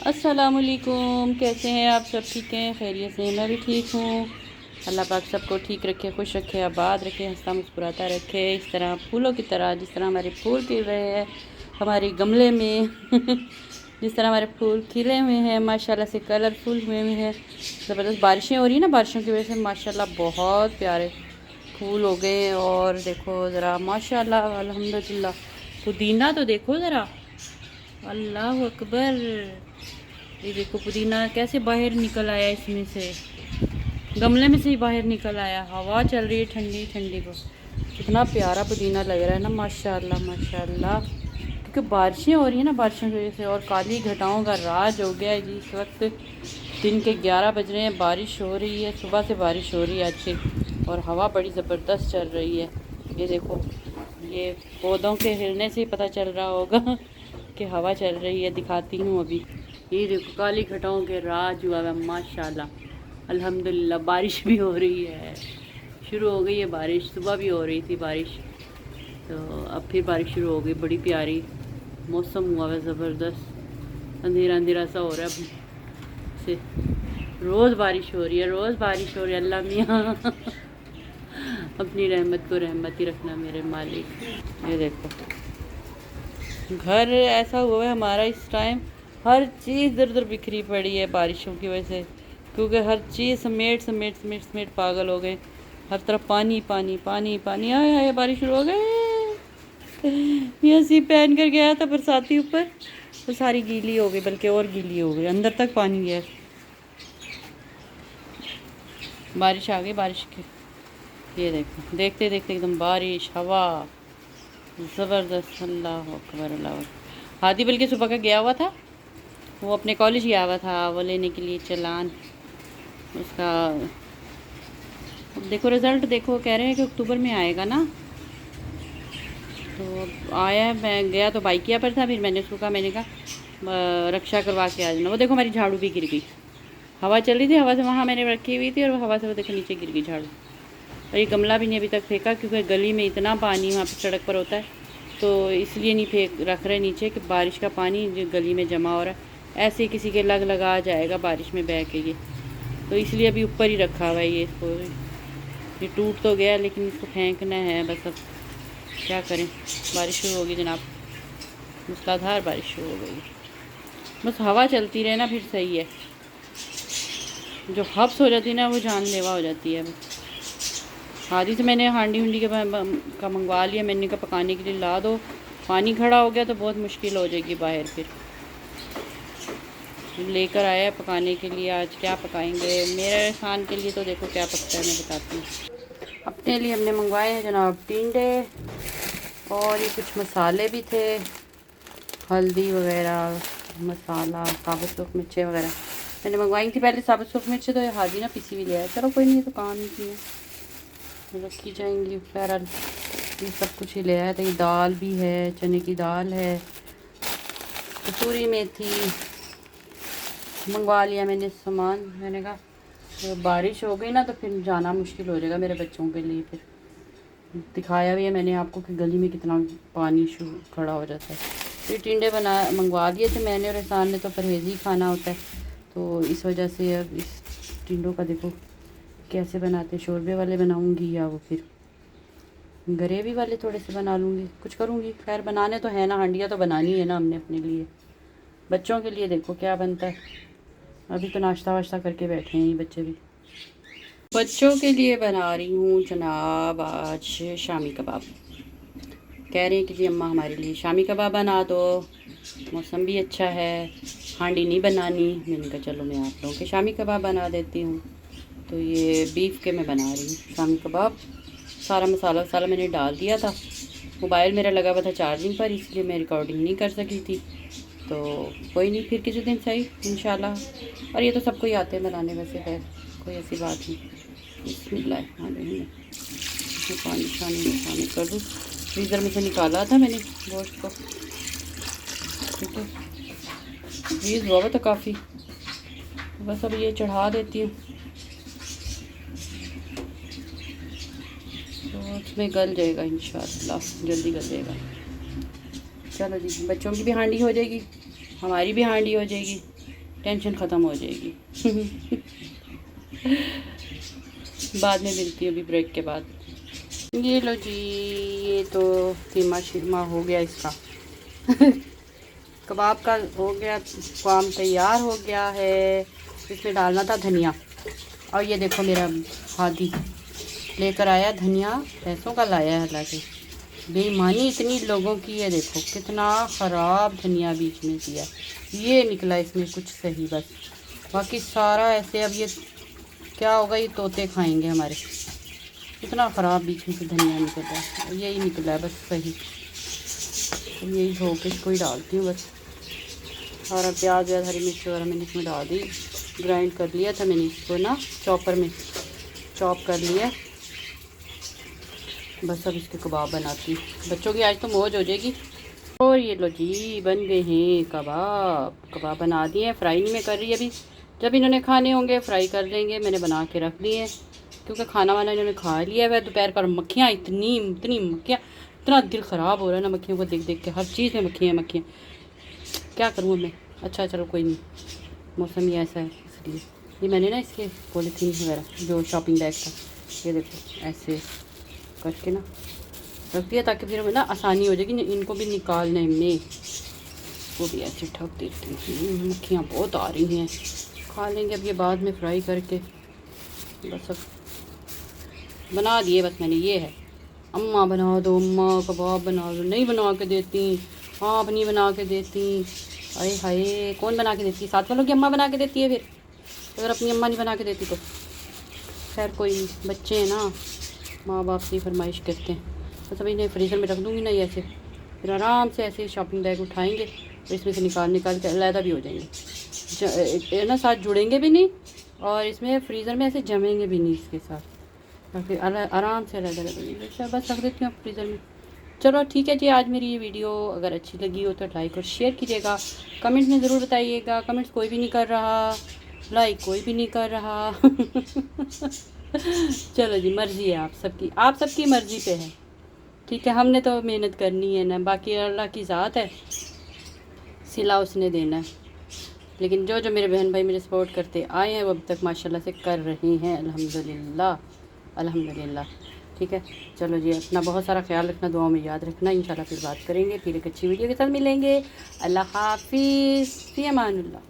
अस्सलामुअलैकुम, कैसे हैं आप? सब ठीक हैं? खैरियत से? मैं भी ठीक हूँ। अल्लाह पाक सबको ठीक रखे, खुश रखे, आबाद रखे, हंसता मुस्कुराता रखे, इस तरह फूलों की तरह, जिस तरह हमारे फूल खिल रहे हैं हमारे गमले में जिस तरह हमारे फूल खिले हुए हैं माशाल्लाह से, कलरफुल हुए हुए हैं। ज़बरदस्त बारिशें हो रही हैं ना, बारिशों की वजह से माशाल्लाह बहुत प्यारे फूल हो गए। और देखो ज़रा माशाल्लाह अल्हम्दुलिल्लाह, पुदीना तो देखो ज़रा, अल्लाह अकबर। ये देखो पुदीना कैसे बाहर निकल आया, इसमें से गमले में से ही बाहर निकल आया। हवा चल रही है ठंडी ठंडी को, कितना प्यारा पुदीना लग रहा है ना, माशाल्लाह माशाल्लाह। क्योंकि बारिशें हो रही हैं ना, बारिशों की वजह से। और काली घटाओं का राज हो गया है जी। इस वक्त दिन के 11 बज रहे हैं, बारिश हो रही है, सुबह से बारिश हो रही है अच्छी, और हवा बड़ी ज़बरदस्त चल रही है। ये देखो, ये पौधों के हिलने से ही पता चल रहा होगा कि हवा चल रही है। दिखाती हूँ अभी, ये देखो काली घटाओं के राज हुआ है माशाल्लाह अल्हम्दुलिल्लाह। बारिश भी हो रही है, शुरू हो गई है बारिश। सुबह भी हो रही थी बारिश, तो अब फिर बारिश शुरू हो गई। बड़ी प्यारी मौसम हुआ है, ज़बरदस्त अंधेरा अंधेरा सा हो रहा है से। रोज़ बारिश हो रही है, रोज़ बारिश हो रही है। अल्लाह मियाँ अपनी रहमत को रहमत ही रखना मेरे मालिक। ये देखो घर ऐसा हुआ है हमारा इस टाइम, हर चीज़ इधर उधर बिखरी पड़ी है बारिशों की वजह से। क्योंकि हर चीज़ समेट समेट समेट समेट पागल हो गए। हर तरफ पानी पानी पानी पानी। आए आए बारिश शुरू हो गई। ये सी पहन कर गया था बरसाती ऊपर, तो सारी गीली हो गई, बल्कि और गीली हो गई, अंदर तक पानी गया। बारिश आ गई, बारिश की ये देखो, देखते देखते एकदम बारिश, हवा ज़बरदस्त। अल्लाह अकबर अल्लाह अकबर। हादी बल्कि सुबह का गया हुआ था, वो अपने कॉलेज गया हुआ था वो लेने के लिए चालान उसका। देखो रिज़ल्ट देखो, कह रहे हैं कि अक्टूबर में आएगा ना। तो आया, मैं गया तो बाइकिया पर था, फिर मैंने उसको कहा, मैंने कहा रक्षा करवा के आ जाना। वो देखो हमारी झाड़ू भी गिर गई, हवा चल रही थी, हवा से वहाँ मैंने रखी हुई थी, और हवा से वो देखो नीचे गिर गई झाड़ू। और ये गमला भी नहीं अभी तक फेंका, क्योंकि गली में इतना पानी वहाँ पर सड़क पर होता है, तो इसलिए नहीं फेंक रख रहे नीचे कि बारिश का पानी जो गली में जमा हो रहा है, ऐसे ही किसी के लग लगा जाएगा बारिश में बह के। ये तो इसलिए अभी ऊपर ही रखा हुआ है। ये इसको, ये टूट तो गया लेकिन इसको फेंकना है बस। अब क्या करें, बारिश शुरू होगी जनाब, मूसलाधार बारिश शुरू हो गई। बस हवा चलती रहे ना, फिर सही है। जो हब्स हो जाती है ना, वो जानलेवा हो जाती है। हादी से मैंने हांडी हुंडी का मंगवा लिया, मैंने कहा पकाने के लिए ला दो। पानी खड़ा हो गया तो बहुत मुश्किल हो जाएगी बाहर, फिर लेकर आया पकाने के लिए। आज क्या पकाएंगे मेरे खान के लिए, तो देखो क्या पकता है मैं बताती हूँ। अपने लिए हमने मंगवाए हैं जनाब टिंडे, और ये कुछ मसाले भी थे, हल्दी वगैरह, मसाला, साबुत सूख मिर्चें वगैरह मैंने मंगवाई थी पहले। साबुत सूख मिर्चें तो ये हादी ना पिसी भी ले आया। चलो कोई नहीं, तो काम ही की है, रखी जाएंगी। बहरहाल ये सब कुछ ही ले आया था। ये दाल भी है, चने की दाल है, कसूरी मेथी मंगवा लिया मैंने सामान। मैंने कहा तो बारिश हो गई ना, तो फिर जाना मुश्किल हो जाएगा मेरे बच्चों के लिए। फिर दिखाया भी है मैंने आपको कि गली में कितना पानी खड़ा हो जाता है। फिर टिंडे मंगवा दिए थे मैंने और एहसान ने, तो परहेज़ ही खाना होता है, तो इस वजह से अब इस टिंडों का देखो कैसे बनाते, शोरबे वाले बनाऊंगी या वो फिर ग्रेवी वाले थोड़े से बना लूँगी, कुछ करूँगी। खैर बनाने तो है ना, हांडिया तो बनानी है ना हमने अपने लिए। बच्चों के लिए देखो क्या बनता है। अभी तो नाश्ता वाश्ता करके बैठे हैं ये बच्चे भी। बच्चों के लिए बना रही हूँ जनाब आज शामी कबाब। कह रहे हैं कि जी अम्मा हमारे लिए शामी कबाब बना दो, मौसम भी अच्छा है, हांडी नहीं बनानी। मैंने कहा चलो मैं आप लोगों के शामी कबाब बना देती हूँ। तो ये बीफ के मैं बना रही हूँ शामी कबाब। सारा मसाला वसाला मैंने डाल दिया था। मोबाइल मेरा लगा हुआ था चार्जिंग पर, इसलिए मैं रिकॉर्डिंग नहीं कर सकी थी। तो कोई नहीं, फिर किसी दिन सही इंशाल्लाह। और ये तो सबको ही आते हैं बनाने, वैसे है कोई ऐसी बात नहीं। बिस्मिल्लाह पानी शानी कर दूँ। फ्रीज़र में से निकाला था मैंने गोश्त को, ठीक है, फ्रीज़ हुआ था काफ़ी। बस अब ये चढ़ा देती हूँ, तो उसमें गल जाएगा इंशाल्लाह, जल्दी गल जाएगा। चलो जी, बच्चों की भी हांडी हो जाएगी, हमारी भी हांडी हो जाएगी, टेंशन ख़त्म हो जाएगी। बाद में मिलती है अभी ब्रेक के बाद। ये लो जी, ये तो कीमा शीमा हो गया इसका। कबाब का हो गया, काम तैयार हो गया है। इसमें डालना था धनिया, और ये देखो मेरा हादी लेकर आया धनिया, पैसों का लाया है। हालांकि बेईमानी इतनी लोगों की है, देखो कितना ख़राब धनिया बीच में किया। ये निकला इसमें कुछ सही बस, बाकी सारा ऐसे। अब ये क्या होगा, ये तोते खाएंगे हमारे। इतना ख़राब बीच में से धनिया निकल रहा है, यही निकला है बस सही। यही धो के इसको ही डालती हूँ बस। सारा प्याज व्याज हरी मिर्च वगैरह मैंने इसमें डाल दी, ग्राइंड कर लिया था मैंने इसको ना, चॉपर में चॉप कर लिया। बस अब इसके कबाब बनाती हूँ। बच्चों की आज तो मौज हो जाएगी। और ये लो जी, बन गए हैं कबाब। कबाब बना दिए हैं, फ्राई नहीं मैं कर रही अभी। जब इन्होंने खाने होंगे फ्राई कर लेंगे। मैंने बना के रख लिए हैं क्योंकि खाना वाना इन्होंने खा लिया है। दोपहर पर मक्खियाँ इतनी इतनी मक्खियाँ, इतना दिल ख़राब हो रहा है ना मक्खियों को देख देख के। हर चीज़ में मक्खियाँ मक्खियाँ, क्या करूँ मैं। अच्छा चलो कोई नहीं, मौसम ही ऐसा है इसलिए। ये मैंने ना इसके पॉलीथीन वगैरह जो शॉपिंग बैग था, ये देखो ऐसे करके ना रख दिया ताकि फिर ना आसानी हो जाएगी इनको भी निकालने में। वो भी ऐसे ढक देती हूँ। मक्खियाँ बहुत आ रही हैं, खा लेंगे अब ये बाद में फ्राई करके। बस अब बना दिए बस मैंने। ये है, अम्मा बना दो, अम्मा कबाब बना दो, नहीं बना के देती। आप नहीं बना के देती। अरे हाय, कौन बना के देती है? साथ वालों की अम्मा बना के देती है। फिर अगर अपनी अम्मा नहीं बना के देती तो खैर कोई नहीं, बच्चे हैं ना, माँ बाप की फरमाइश करते हैं। तो सभी इन्हें फ्रीज़र में रख दूँगी ना ऐसे, फिर आराम से ऐसे शॉपिंग बैग उठाएंगे और इसमें से निकाल के अलहदा भी हो जाएंगे ना, साथ जुड़ेंगे भी नहीं और इसमें फ्रीज़र में ऐसे जमेंगे भी नहीं इसके साथ, ताकि आराम से अलहदा लगेंगे। बस रख देती हूँ फ्रीज़र में। चलो ठीक है जी, आज मेरी ये वीडियो अगर अच्छी लगी हो तो लाइक और शेयर कीजिएगा। कमेंट में ज़रूर बताइएगा। कमेंट्स कोई भी नहीं कर रहा, लाइक कोई भी नहीं कर रहा। चलो जी, मर्ज़ी है आप सबकी मर्ज़ी पे है। ठीक है, हमने तो मेहनत करनी है ना, बाकी अल्लाह की ज़ात है, सिला उसने देना है। लेकिन जो जो मेरे बहन भाई मेरे सपोर्ट करते आए हैं वो अब तक माशाल्लाह से कर रहे हैं, अल्हम्दुलिल्लाह अल्हम्दुलिल्लाह। ठीक है, चलो जी, अपना बहुत सारा ख्याल रखना, दुआ में याद रखना। इंशाल्लाह फिर बात करेंगे, फिर एक अच्छी वीडियो के साथ मिलेंगे। अल्लाह हाफिज़, फ़ी अमानिल्लाह।